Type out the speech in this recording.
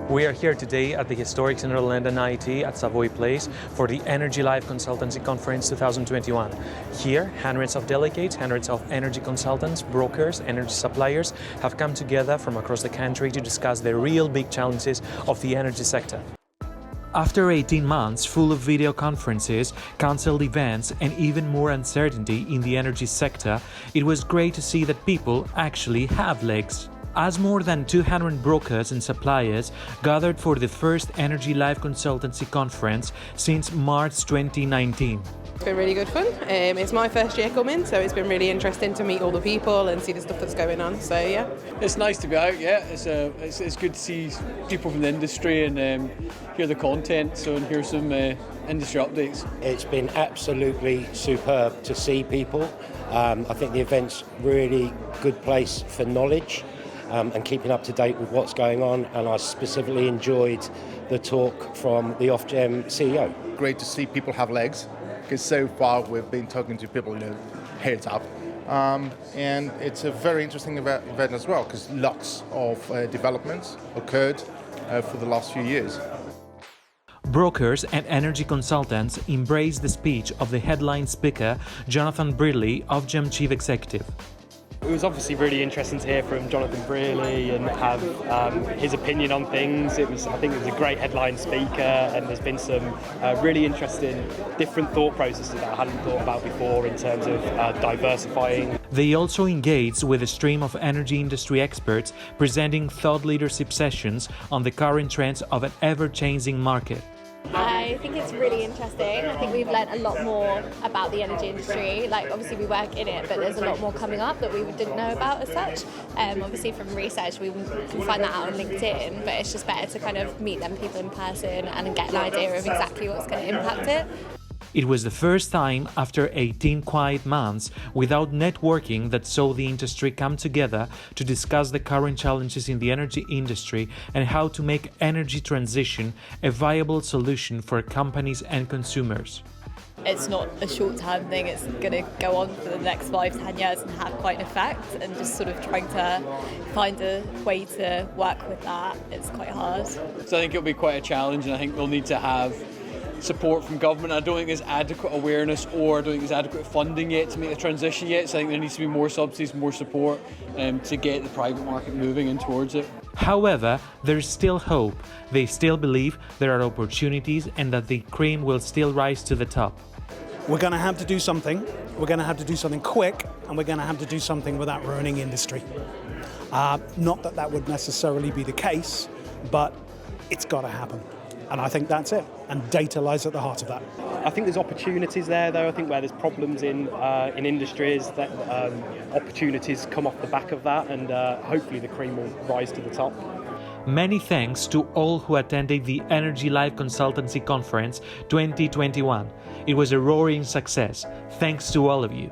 We are here today at the historic Central London IT at Savoy Place for the Energy Live Consultancy Conference 2021. Here, hundreds of delegates, hundreds of energy consultants, brokers, energy suppliers have come together from across the country to discuss the real big challenges of the energy sector. After 18 months full of video conferences, cancelled events and even more uncertainty in the energy sector, it was great to see that people actually have legs. As more than 200 brokers and suppliers gathered for the first Energy Live Consultancy Conference since March 2019. It's been really good fun. It's my first year coming, so it's been really interesting to meet all the people and see the stuff that's going on. So yeah, it's nice to be out. Yeah, it's good to see people from the industry and hear the content. So and hear some industry updates. It's been absolutely superb to see people. I think the event's really good place for knowledge. And keeping up to date with what's going on, and I specifically enjoyed the talk from the Ofgem CEO. Great to see people have legs, because so far we've been talking to people, heads up, and it's a very interesting event as well, because lots of developments occurred for the last few years. Brokers and energy consultants embraced the speech of the headline speaker, Jonathan Brearley, Ofgem Chief Executive. It was obviously really interesting to hear from Jonathan Brearley and have his opinion on things. I think it was a great headline speaker, and there's been some really interesting different thought processes that I hadn't thought about before in terms of diversifying. They also engaged with a stream of energy industry experts presenting thought leadership sessions on the current trends of an ever-changing market. I think it's really interesting. I think we've learnt a lot more about the energy industry. Like, obviously we work in it, but there's a lot more coming up that we didn't know about as such. Obviously from research we can find that out on LinkedIn, but it's just better to kind of meet them people in person and get an idea of exactly what's going to impact it. It was the first time after 18 quiet months without networking that saw the industry come together to discuss the current challenges in the energy industry and how to make energy transition a viable solution for companies and consumers. It's not a short-term thing, it's going to go on for the next 5-10 years and have quite an effect, and just sort of trying to find a way to work with that, it's quite hard. So I think it'll be quite a challenge, and I think we'll need to have support from government. I don't think there's adequate awareness, or I don't think there's adequate funding yet to make the transition yet, so I think there needs to be more subsidies, more support to get the private market moving in towards it. However, there's still hope. They still believe there are opportunities and that the cream will still rise to the top. We're going to have to do something. We're going to have to do something quick, and we're going to have to do something without ruining industry. Not that that would necessarily be the case, but it's got to happen. And I think that's it. And data lies at the heart of that. I think there's opportunities there, though. I think where there's problems in industries, that opportunities come off the back of that, and hopefully the cream will rise to the top. Many thanks to all who attended the Energy Live Consultancy Conference 2021. It was a roaring success. Thanks to all of you.